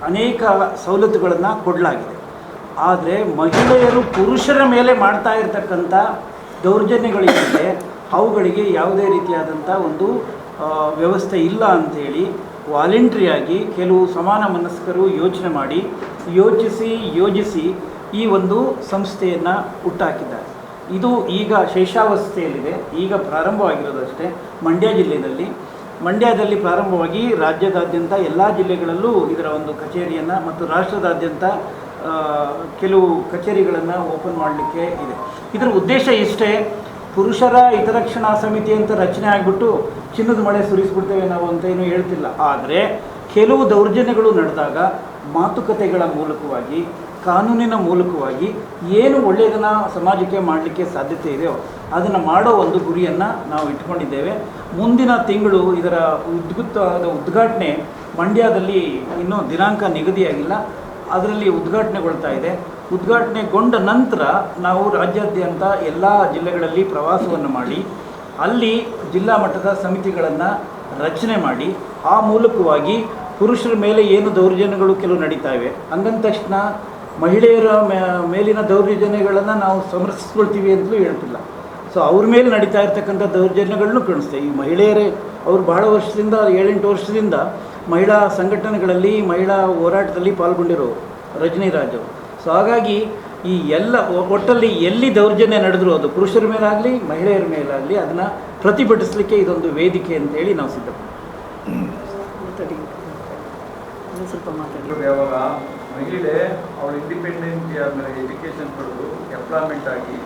ಅನೇಕ ಸವಲತ್ತುಗಳನ್ನು ಕೊಡಲಾಗಿದೆ. ಆದರೆ ಮಹಿಳೆಯರು ಪುರುಷರ ಮೇಲೆ ಮಾಡ್ತಾ ಇರತಕ್ಕಂಥ ದೌರ್ಜನ್ಯಗಳಿದೆ, ಅವುಗಳಿಗೆ ಯಾವುದೇ ರೀತಿಯಾದಂಥ ಒಂದು ವ್ಯವಸ್ಥೆ ಇಲ್ಲ ಅಂಥೇಳಿ ವಾಲಂಟ್ರಿಯಾಗಿ ಕೆಲವು ಸಮಾನ ಮನಸ್ಕರು ಯೋಚನೆ ಮಾಡಿ ಯೋಜಿಸಿ ಈ ಒಂದು ಸಂಸ್ಥೆಯನ್ನು ಹುಟ್ಟಾಕಿದ್ದಾರೆ. ಇದು ಈಗ ಶೇಷಾವಸ್ಥೆಯಲ್ಲಿದೆ, ಈಗ ಪ್ರಾರಂಭವಾಗಿರೋದಷ್ಟೇ. ಮಂಡ್ಯದಲ್ಲಿ ಪ್ರಾರಂಭವಾಗಿ ರಾಜ್ಯದಾದ್ಯಂತ ಎಲ್ಲ ಜಿಲ್ಲೆಗಳಲ್ಲೂ ಇದರ ಒಂದು ಕಚೇರಿಯನ್ನು ಮತ್ತು ರಾಷ್ಟ್ರದಾದ್ಯಂತ ಕೆಲವು ಕಚೇರಿಗಳನ್ನು ಓಪನ್ ಮಾಡಲಿಕ್ಕೆ ಇದೆ. ಇದರ ಉದ್ದೇಶ ಇಷ್ಟೇ, ಪುರುಷರ ಹಿತರಕ್ಷಣಾ ಸಮಿತಿ ಅಂತ ರಚನೆ ಆಗಿಬಿಟ್ಟು ಚಿನ್ನದ ಮಳೆ ಸುರಿಸ್ಬಿಡ್ತೇವೆ ನಾವು ಅಂತ ಏನೂ ಹೇಳ್ತಿಲ್ಲ. ಆದರೆ ಕೆಲವು ದೌರ್ಜನ್ಯಗಳು ನಡೆದಾಗ ಮಾತುಕತೆಗಳ ಮೂಲಕವಾಗಿ, ಕಾನೂನಿನ ಮೂಲಕವಾಗಿ ಏನು ಒಳ್ಳೆಯದನ್ನು ಸಮಾಜಕ್ಕೆ ಮಾಡಲಿಕ್ಕೆ ಸಾಧ್ಯತೆ ಇದೆಯೋ ಅದನ್ನು ಮಾಡೋ ಒಂದು ಗುರಿಯನ್ನು ನಾವು ಇಟ್ಕೊಂಡಿದ್ದೇವೆ. ಮುಂದಿನ ತಿಂಗಳು ಇದರ ಅದ್ಭುತವಾದ ಉದ್ಘಾಟನೆ ಮಂಡ್ಯದಲ್ಲಿ ಇನ್ನೂ ದಿನಾಂಕ ನಿಗದಿಯಾಗಿಲ್ಲ, ಅದರಲ್ಲಿ ಉದ್ಘಾಟನೆಗೊಳ್ತಾ ಇದೆ. ಉದ್ಘಾಟನೆಗೊಂಡ ನಂತರ ನಾವು ರಾಜ್ಯಾದ್ಯಂತ ಎಲ್ಲ ಜಿಲ್ಲೆಗಳಲ್ಲಿ ಪ್ರವಾಸವನ್ನು ಮಾಡಿ ಅಲ್ಲಿ ಜಿಲ್ಲಾ ಮಟ್ಟದ ಸಮಿತಿಗಳನ್ನು ರಚನೆ ಮಾಡಿ ಆ ಮೂಲಕವಾಗಿ ಪುರುಷರ ಮೇಲೆ ಏನು ದೌರ್ಜನ್ಯಗಳು ಕೆಲವು ನಡೀತಾ ಇವೆ, ಹಂಗಂದ ತಕ್ಷಣ ಮಹಿಳೆಯರ ಮೇಲಿನ ದೌರ್ಜನ್ಯಗಳನ್ನು ನಾವು ಸಮರ್ಥಿಸ್ಕೊಳ್ತೀವಿ ಅಂತಲೂ ಹೇಳ್ತಿಲ್ಲ. ಸೊ ಅವ್ರ ಮೇಲೆ ನಡೀತಾ ಇರ್ತಕ್ಕಂಥ ದೌರ್ಜನ್ಯಗಳನ್ನು ಕಾಣಿಸ್ತೇವೆ. ಈ ಮಹಿಳೆಯರೇ ಅವರು ಬಹಳ ವರ್ಷದಿಂದ 7-8 ವರ್ಷದಿಂದ ಮಹಿಳಾ ಸಂಘಟನೆಗಳಲ್ಲಿ ಮಹಿಳಾ ಹೋರಾಟದಲ್ಲಿ ಪಾಲ್ಗೊಂಡಿರೋ ರಜನಿ ರಾಜ್. ಸೊ ಹಾಗಾಗಿ ಈ ಎಲ್ಲ ಒಟ್ಟಲ್ಲಿ ಎಲ್ಲಿ ದೌರ್ಜನ್ಯ ನಡೆದರೂ ಅದು ಪುರುಷರ ಮೇಲಾಗಲಿ ಮಹಿಳೆಯರ ಮೇಲಾಗಲಿ ಅದನ್ನು ಪ್ರತಿಭಟಿಸಲಿಕ್ಕೆ ಇದೊಂದು ವೇದಿಕೆ ಅಂತೇಳಿ ನಾವು ಸಿದ್ಧ. ಸ್ವಲ್ಪ ಮಾತಾಡಿ. ಯಾವಾಗ ಮಹಿಳೆ ಅವಳು ಇಂಡಿಪೆಂಡೆಂಟ್ ಆದಮೇಲೆ ಎಜುಕೇಷನ್ ಪಡೆದು ಎಂಪ್ಲಾಯ್ಮೆಂಟ್ ಆಗಿ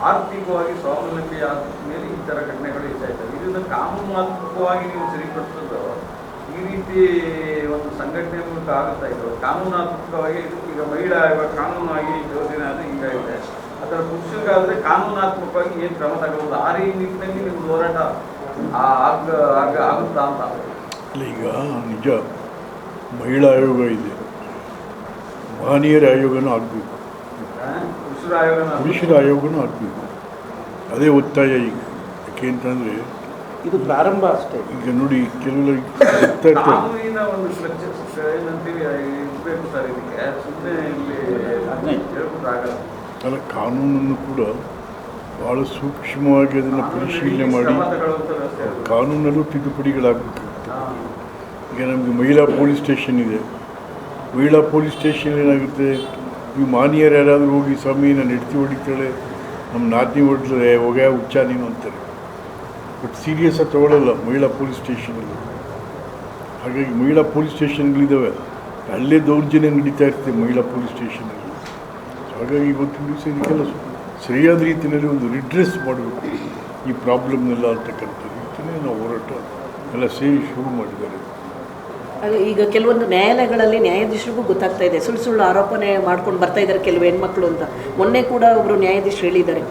ಆರ್ಥಿಕವಾಗಿ ಸ್ವಾವಲಂಬಿ ಆದ ಮೇಲೆ ಈ ಥರ ಘಟನೆಗಳು ಹೆಚ್ಚಾಯ್ತವೆ. ಇದನ್ನು ಕಾನೂನಾತ್ಮಕವಾಗಿ ನೀವು ಸರಿಪಡಿಸೋದು ಈ ರೀತಿ ಒಂದು ಸಂಘಟನೆ ಮೂಲಕ ಆಗುತ್ತಾ ಇದ್ರು. ಕಾನೂನಾತ್ಮಕವಾಗಿ ಈಗ ಮಹಿಳಾ ಆಯೋಗ ಕಾನೂನಾಗಿ ಯೋಜನೆ ಆದರೆ ಹೀಗಾಗಿದೆ. ಅದರ ಪುರುಷರಿಗಾದರೆ ಕಾನೂನಾತ್ಮಕವಾಗಿ ಏನು ಕ್ರಮ ತಗೊಳ್ಳೋದು, ಆ ರೀತಿ ನಿಟ್ಟಿನಲ್ಲಿ ನಿಮ್ದು ಹೋರಾಟ ಆಗುತ್ತಾ ಅಂತ. ಈಗ ನಿಜ ಮಹಿಳಾ ಆಯೋಗ ಇದೆ, ಮಹನೀಯರ ಆಯೋಗನೂ ಆಗಬೇಕು, ಪುರುಷರ ಆಯೋಗನೂ ಆಗಬೇಕು. ಅದೇ ಒತ್ತಾಯ ಈಗ. ಯಾಕೆ ಅಂತಂದರೆ ಇದು ಪ್ರಾರಂಭ ಅಷ್ಟೇ. ಈಗ ನೋಡಿ ಕೆಲವರಿಗೆ ಗೊತ್ತಾ ಇರ್ತದೆ. ಕಾನೂನಿನ ಒಂದು ಸ್ಟ್ರಕ್ಚರ್ ಏನಂತೀವಿ ಇರಬೇಕು ಸರ್. ಇದಕ್ಕೆ ಸುಮ್ಮನೆ ಇಲ್ಲಿ ಹೇಳ್ಬಿಟ್ರಾಗಲ್ಲ. ಅಲ್ಲ, ಕಾನೂನನ್ನು ಕೂಡ ಭಾಳ ಸೂಕ್ಷ್ಮವಾಗಿ ಅದನ್ನು ಪರಿಶೀಲನೆ ಮಾಡಿ ಕ್ರಮ ತಗೊಳ್ಳುವಂಥ ವ್ಯವಸ್ಥೆ ಅದು. ಕಾನೂನಲ್ಲೂ ತಿದ್ದುಪಡಿಗಳಾಗಬೇಕಾಗುತ್ತೆ. ಈಗ ನಮಗೆ ಮಹಿಳಾ ಪೊಲೀಸ್ ಸ್ಟೇಷನ್ ಇದೆ. ಮಹಿಳಾ ಪೊಲೀಸ್ ಸ್ಟೇಷನ್ ಏನಾಗುತ್ತೆ, ನೀವು ಮಾನ್ಯರು ಯಾರಾದರೂ ಹೋಗಿ ಸ್ವಾಮಿ ನಾನು ಹೆಡ್ತಿ ಹೊಡಿತಾಳೆ, ನಮ್ಮ ನಾದಿನಿ ಹೊಡ್ತಾರೆ, ಹೋಗ ಹುಚ್ಚ ನೀನು ಅಂತಾರೆ. ಬಟ್ ಸೀರಿಯಸ್ಸಾಗಿ ತೊಗೊಳ್ಳಲ್ಲ ಮಹಿಳಾ ಪೊಲೀಸ್ ಸ್ಟೇಷನಲ್ಲಿ. ಹಾಗಾಗಿ ಮಹಿಳಾ ಪೊಲೀಸ್ ಸ್ಟೇಷನ್ಗಳಿದ್ದಾವೆ, ಅಲ್ಲೇ ದೌರ್ಜನ್ಯ ನಡೀತಾ ಇರ್ತದೆ ಮಹಿಳಾ ಪೊಲೀಸ್ ಸ್ಟೇಷನಲ್ಲಿ. ಹಾಗಾಗಿ ಇವತ್ತಿನ ದಿವಸ ಇದಕ್ಕೆಲ್ಲ ಸರಿಯಾದ ರೀತಿಯಲ್ಲಿ ಒಂದು ರಿಡ್ರೆಸ್ ಮಾಡಬೇಕು ಈ ಪ್ರಾಬ್ಲಮ್ನೆಲ್ಲ ಅಂತಕ್ಕಂಥ ರೀತಿಯೇ ನಾವು ಹೋರಾಟ ಎಲ್ಲ ಸೇರಿ ಶುರು ಮಾಡಿದ್ದಾರೆ. ಈಗ ಕೆಲವೊಂದು ನ್ಯಾಯಾಲಯಗಳಲ್ಲಿ ನ್ಯಾಯಾಧೀಶರಿಗೂ ಗೊತ್ತಾಗ್ತಾ ಇದೆ, ಸುಳ್ಳು ಸುಳ್ಳು ಆರೋಪನೆ ಮಾಡ್ಕೊಂಡು ಬರ್ತಾ ಇದ್ದಾರೆ ಕೆಲವು ಹೆಣ್ಮಕ್ಳು ಅಂತ. ಮೊನ್ನೆ ಕೂಡ ಒಬ್ಬರು ನ್ಯಾಯಾಧೀಶರು ಹೇಳಿದ್ದಾರೆ,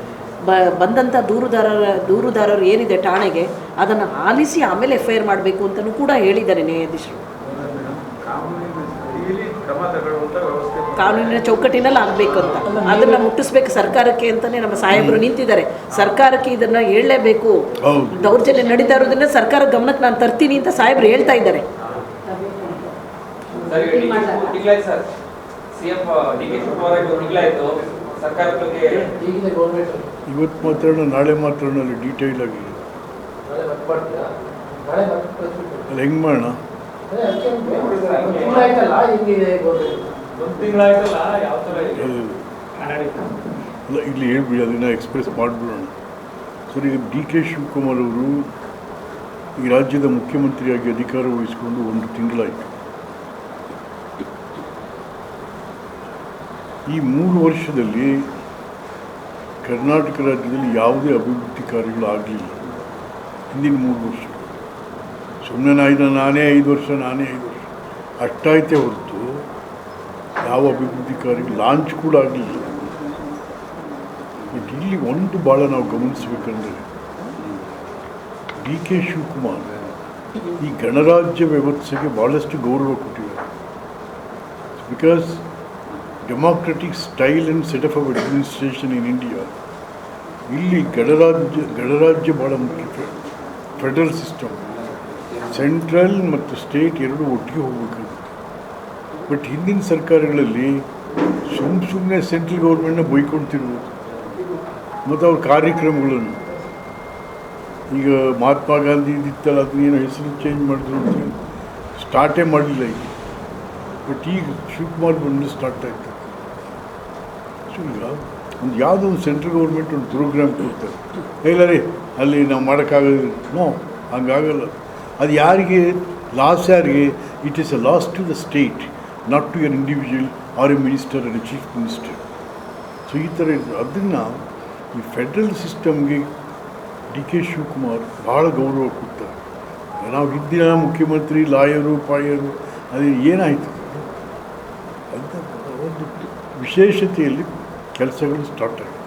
ಬಂದಂಥ ದೂರುದಾರರು ಏನಿದೆ ಠಾಣೆಗೆ ಅದನ್ನು ಆಲಿಸಿ ಆಮೇಲೆ FIR ಮಾಡಬೇಕು ಅಂತಲೂ ಕೂಡ ಹೇಳಿದ್ದಾರೆ ನ್ಯಾಯಾಧೀಶರು. ಕ್ರಮ ತಗೊಳ್ಳುವಂಥ ವ್ಯವಸ್ಥೆ ಕಾನೂನಿನ ಚೌಕಟ್ಟಿನಲ್ಲಿ ಆಗಬೇಕು ಅಂತ, ಅದನ್ನು ಮುಟ್ಟಿಸ್ಬೇಕು ಸರ್ಕಾರಕ್ಕೆ ಅಂತಲೇ ನಮ್ಮ ಸಾಹೇಬರು ನಿಂತಿದ್ದಾರೆ. ಸರ್ಕಾರಕ್ಕೆ ಇದನ್ನು ಹೇಳಲೇಬೇಕು. ದೌರ್ಜನ್ಯ ನಡೀತಾ ಇರೋದನ್ನ ಸರ್ಕಾರ ಗಮನಕ್ಕೆ ನಾನು ತರ್ತೀನಿ ಅಂತ ಸಾಹೇಬರು ಹೇಳ್ತಾ ಇದ್ದಾರೆ. ಇವತ್ತು ಮಾತಾಡೋಣ, ನಾಳೆ ಮಾತಾಡೋಣ, ಅಲ್ಲಿ ಡೀಟೇಲ್ ಆಗಿ ಅಲ್ಲಿ ಹೆಂಗೆ ಮಾಡೋಣ. ಅಲ್ಲ, ಇಲ್ಲಿ ಹೇಳ್ಬಿಡಿ, ಅದನ್ನು ಎಕ್ಸ್ಪ್ರೆಸ್ ಮಾಡಿಬಿಡೋಣ. ಸರ್, ಈಗ DK ಶಿವಕುಮಾರ್ ಅವರು ಈ ರಾಜ್ಯದ ಮುಖ್ಯಮಂತ್ರಿಯಾಗಿ ಅಧಿಕಾರ ವಹಿಸಿಕೊಂಡು 1 ತಿಂಗಳಾಯಿತು. ಈ 3 ವರ್ಷದಲ್ಲಿ ಕರ್ನಾಟಕ ರಾಜ್ಯದಲ್ಲಿ ಯಾವುದೇ ಅಭಿವೃದ್ಧಿ ಕಾರ್ಯಗಳು ಆಗಲಿಲ್ಲ. ಹಿಂದಿನ 3 ವರ್ಷ ಸುಮ್ಮನೆ ನಾನೇ 5 ವರ್ಷ ಅಷ್ಟಾಯ್ತೇ ಹೊರತು ಯಾವ ಅಭಿವೃದ್ಧಿ ಕಾರ್ಯಗಳು ಲಾಂಚ್ ಕೂಡ ಆಗಲಿಲ್ಲ. ಬಟ್ ಇಲ್ಲಿ ಒಂದು ಭಾಳ ನಾವು ಗಮನಿಸಬೇಕಂದ್ರೆ DK ಶಿವಕುಮಾರ್ ಈ ಗಣರಾಜ್ಯ ವ್ಯವಸ್ಥೆಗೆ ಭಾಳಷ್ಟು ಗೌರವ ಕೊಟ್ಟಿದ್ದಾರೆ. Because democratic style and set of administration in India, ಇಲ್ಲಿ ಗಣರಾಜ್ಯ ಭಾಳ ಮುಖ್ಯ. ಫೆಡರಲ್ ಸಿಸ್ಟಮ್, ಸೆಂಟ್ರಲ್ ಮತ್ತು ಸ್ಟೇಟ್ ಎರಡೂ ಒಟ್ಟಿಗೆ ಹೋಗಬೇಕಾಗುತ್ತೆ. ಬಟ್ ಹಿಂದಿನ ಸರ್ಕಾರಗಳಲ್ಲಿ ಸುಮ್ಮನೆ ಸೆಂಟ್ರಲ್ ಗೌರ್ಮೆಂಟ್ನ ಬೈಕೊಳ್ತಿರ್ಬೋದು ಮತ್ತು ಅವ್ರ ಕಾರ್ಯಕ್ರಮಗಳನ್ನು. ಈಗ ಮಹಾತ್ಮ ಗಾಂಧಿ ಇದಿತ್ತಲ್ಲ, ಅದನ್ನೇನೋ ಹೆಸರು ಚೇಂಜ್ ಮಾಡಿದ್ರು ಅಂತ ಸ್ಟಾರ್ಟೇ ಮಾಡಲಿಲ್ಲ ಈಗ. ಬಟ್ ಈಗ ಶಿವಕುಮಾರ್ ಬಂದು ಸ್ಟಾರ್ಟ್ ಆಯ್ತು. ಸೊ ಈಗ ಒಂದು ಯಾವುದೋ ಒಂದು ಸೆಂಟ್ರಲ್ ಗೌರ್ಮೆಂಟ್ ಒಂದು ಪ್ರೋಗ್ರಾಮ್ ಕೊಡ್ತಾರೆ, ಇಲ್ಲ ರೀ ಅಲ್ಲಿ ನಾವು ಮಾಡೋಕ್ಕಾಗೋದಿಲ್ಲ. ನೋ, ಹಂಗಾಗಲ್ಲ. ಅದು ಯಾರಿಗೆ ಲಾಸ್? ಯಾರಿಗೆ? It is a loss to the state, not to an individual or a minister or a chief minister. So ಈ ಥರ ಅದನ್ನು ಈ ಫೆಡ್ರಲ್ ಸಿಸ್ಟಮ್ಗೆ DK ಶಿವಕುಮಾರ್ ಭಾಳ ಗೌರವ ಕೊಡ್ತಾರೆ. ನಾವು ಹಿಂದಿನ ಮುಖ್ಯಮಂತ್ರಿ ಲಾಯರು ಪಾಯರು ಅದು ಏನಾಯಿತು ಅಂತ ಒಂದು ವಿಶೇಷತೆಯಲ್ಲಿ ಕೆಲಸಗಳು ಸ್ಟಾರ್ಟ್ ಆಗಿದೆ.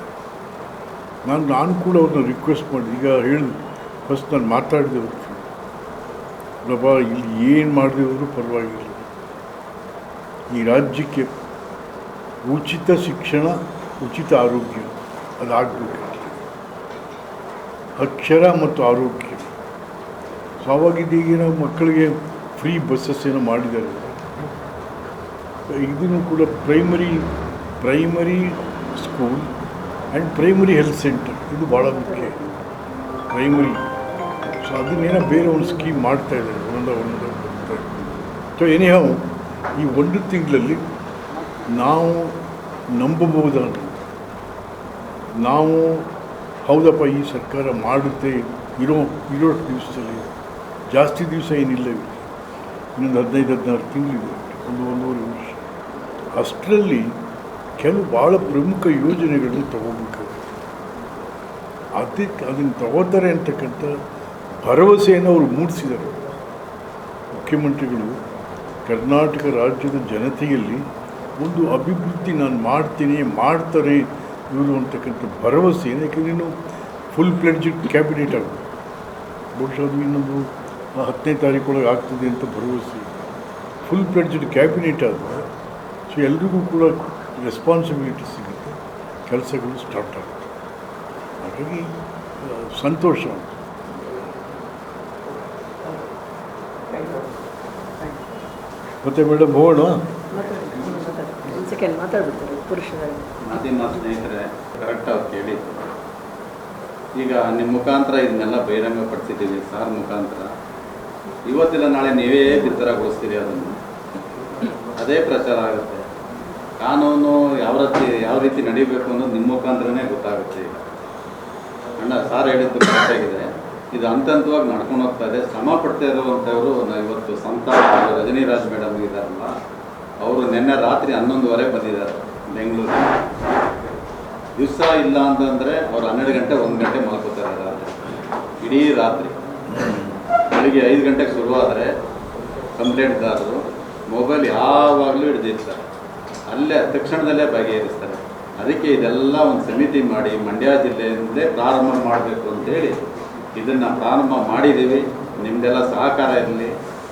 ನಾನು ಕೂಡ ಅವ್ರನ್ನ ರಿಕ್ವೆಸ್ಟ್ ಮಾಡಿದೆ. ಈಗ ಹೇಳಿದ್ರು, ಫಸ್ಟ್ ನಾನು ಮಾತಾಡಿದೆ ಅವ್ರಿಗೆ, ಪ್ರಭಾ ಇಲ್ಲಿ ಏನು ಮಾಡಿದ್ರು ಪರವಾಗಿಲ್ಲ, ಈ ರಾಜ್ಯಕ್ಕೆ ಉಚಿತ ಶಿಕ್ಷಣ, ಉಚಿತ ಆರೋಗ್ಯ ಅದಾಗಬೇಕು, ಅಕ್ಷರ ಮತ್ತು ಆರೋಗ್ಯ. ಸೊ ಆವಾಗಿದ್ದೀಗ ನಾವು ಮಕ್ಕಳಿಗೆ ಫ್ರೀ ಬಸ್ಸಸ್ ಏನೋ ಮಾಡಿದ್ದಾರೆ. ಇದನ್ನು ಕೂಡ primary school and primary health centre ಇದು ಭಾಳ ಮುಖ್ಯ. ಪ್ರೈಮರಿ, ಸೊ ಅದನ್ನೇನೋ ಬೇರೆ ಒಂದು ಸ್ಕೀಮ್ ಮಾಡ್ತಾಯಿದ್ದಾರೆ, ಒಂದೊಂದು ಬರ್ತಾರೆ. ಸೊ ಎನಿಹೌ ಈ 1 ತಿಂಗಳಲ್ಲಿ ನಾವು ನಂಬಬಹುದಾದ, ನಾವು ಹೌದಪ್ಪ ಈ ಸರ್ಕಾರ ಮಾಡುತ್ತೆ ಇರೋ ದಿವಸದಲ್ಲಿ, ಜಾಸ್ತಿ ದಿವಸ ಏನಿಲ್ಲ, ಇವರು ಇನ್ನೊಂದು 15-16 ತಿಂಗಳಿದೆ, 1-1.5 ವರ್ಷ. ಅಷ್ಟರಲ್ಲಿ ಕೆಲವು ಭಾಳ ಪ್ರಮುಖ ಯೋಜನೆಗಳನ್ನು ತಗೋಬೇಕಾಗುತ್ತೆ. ಅದನ್ನು ತಗೋತಾರೆ ಅಂತಕ್ಕಂಥ ಭರವಸೆಯನ್ನು ಅವರು ಮೂಡಿಸಿದ್ದಾರೆ. ಮುಖ್ಯಮಂತ್ರಿಗಳು ಕರ್ನಾಟಕ ರಾಜ್ಯದ ಜನತೆಯಲ್ಲಿ ಒಂದು ಅಭಿವೃದ್ಧಿ ನಾನು ಮಾಡ್ತಾರೆ ಇವರು ಅಂತಕ್ಕಂಥ ಭರವಸೆ. ಯಾಕೆಂದರೆ ಇನ್ನು ಫುಲ್ ಫ್ಲೆಡ್ಜ್ಡ್ ಕ್ಯಾಬಿನೆಟ್ ಆಗುತ್ತೆ, ಬಹುಶಃ ಅದು ಇನ್ನೊಂದು 10ನೇ ತಾರೀಕೊಳಗೆ ಆಗ್ತದೆ ಅಂತ ಭರವಸೆ. ಫುಲ್ ಫ್ಲೆಡ್ಜ್ಡ್ ಕ್ಯಾಬಿನೆಟ್ ಆದರೆ ಸೊ ಎಲ್ರಿಗೂ ಕೂಡ ರೆಸ್ಪಾನ್ಸಿಬಿಲಿಟಿ ಸಿಗುತ್ತೆ, ಕೆಲಸಗಳು ಸ್ಟಾರ್ಟ್ ಆಗುತ್ತೆ. ಹಾಗಾಗಿ ಸಂತೋಷ. ಮತ್ತು ಮೇಡಮ್ ಹೋಗೋಣ. ಒಂದು ಸೆಕೆಂಡ್ ಮಾತಾಡ್ಬಿಡ್ತಾರೆ ಪುರುಷರ. ಮಾಧ್ಯಮ ಸ್ನೇಹಿತರೆ ಕರೆಕ್ಟಾಗಿ ಕೇಳಿ. ಈಗ ನಿಮ್ಮ ಮುಖಾಂತರ ಇದನ್ನೆಲ್ಲ ಬಹಿರಂಗಪಡಿಸಿದ್ದೀವಿ ಸಾರ್ ಮುಖಾಂತರ. ಇವತ್ತಿಲ್ಲ ನಾಳೆ ನೀವೇ ಬಿತ್ತರಗೊಳಿಸ್ತೀರಿ, ಅದನ್ನು ಅದೇ ಪ್ರಚಾರ ಆಗುತ್ತೆ. ಕಾನೂನು ಯಾವ ರೀತಿ ನಡೀಬೇಕು ಅನ್ನೋದು ನಿಮ್ಮ ಮುಖಾಂತರನೇ ಗೊತ್ತಾಗುತ್ತೆ. ಈಗ ಅಣ್ಣ ಸಾರ್ ಹೇಳಿದ್ದು ಕರೆಕ್ಟಾಗಿದೆ. ಇದು ಹಂತವಾಗಿ ನಡ್ಕೊಂಡು ಹೋಗ್ತಾ ಇದೆ. ಶ್ರಮ ಪಡ್ತಾ ಇರುವಂಥವರು ಇವತ್ತು ಸಂತ ರಜನಿರಾಜ್ ಮೇಡಮ್ ಇದ್ದಾರಲ್ಲ, ಅವರು ನಿನ್ನೆ ರಾತ್ರಿ 11:30 ಬಂದಿದ್ದಾರೆ ಬೆಂಗಳೂರಿಗೆ. ದಿವಸ ಇಲ್ಲ ಅಂತಂದರೆ ಅವ್ರು 12 ಗಂಟೆ 1 ಗಂಟೆ ಮಲ್ಕೋತಾರೆ ರಾತ್ರಿ, ಇಡೀ ರಾತ್ರಿ. ಬೆಳಿಗ್ಗೆ 5 ಗಂಟೆಗೆ ಶುರುವಾದರೆ ಕಂಪ್ಲೇಂಟ್ದಾರರು ಮೊಬೈಲ್ ಯಾವಾಗಲೂ ಹಿಡಿದಿರ್ತಾರೆ, ಅಲ್ಲೇ ತಕ್ಷಣದಲ್ಲೇ ಬಗೆಹರಿಸ್ತಾರೆ. ಅದಕ್ಕೆ ಇದೆಲ್ಲ ಒಂದು ಸಮಿತಿ ಮಾಡಿ ಮಂಡ್ಯ ಜಿಲ್ಲೆಯಿಂದಲೇ ಪ್ರಾರಂಭ ಮಾಡಬೇಕು ಅಂತೇಳಿ ಇದನ್ನು ಪ್ರಾರಂಭ ಮಾಡಿದ್ದೀವಿ. ನಿಮ್ಮದೆಲ್ಲ ಸಹಕಾರ ಇರಲಿ.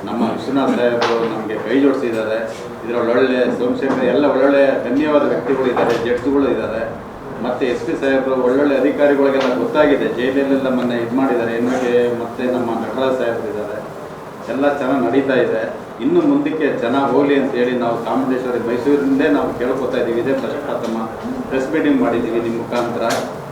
ನಮ್ಮ ವಿಶ್ವನಾಥ್ ಸಾಹೇಬರು ನಮಗೆ ಕೈ ಜೋಡಿಸಿದ್ದಾರೆ. ಇದರೊಳ್ಳೊಳ್ಳೆ ಸೋಮಶೇಖರ್ ಎಲ್ಲ ಒಳ್ಳೊಳ್ಳೆ ಧನ್ಯವಾದ ವ್ಯಕ್ತಿಗಳು ಇದ್ದಾರೆ, ಜಡ್ಜ್ಗಳು ಇದ್ದಾರೆ. ಮತ್ತು SP ಸಾಹೇಬರು ಒಳ್ಳೊಳ್ಳೆ ಅಧಿಕಾರಿಗಳಿಗೆಲ್ಲ ಗೊತ್ತಾಗಿದೆ. ಜೈಲಲ್ಲೆಲ್ಲ ಮೊನ್ನೆ ಇದು ಮಾಡಿದ್ದಾರೆ ಎನ್ನುಗೆ. ಮತ್ತು ನಮ್ಮ ನಟರಾಜ್ ಸಾಹೇಬರು ಇದ್ದಾರೆ. ಎಲ್ಲ ಚೆನ್ನಾಗಿ ನಡೀತಾ ಇದೆ. ಇನ್ನು ಮುಂದಕ್ಕೆ ಚೆನ್ನಾಗಿ ಹೋಗಲಿ ಅಂತೇಳಿ ನಾವು ಚಾಮುಂಡೇಶ್ವರಿ ಮೈಸೂರಿಂದೇ ನಾವು ಕೇಳ್ಕೊತಾ ಇದ್ದೀವಿ. ಇದೇ ಪ್ರಥಮ ಪ್ರೆಸ್ ಮೀಟಿಂಗ್ ಮಾಡಿದ್ದೀವಿ ನಿಮ್ಮ ಮುಖಾಂತರ.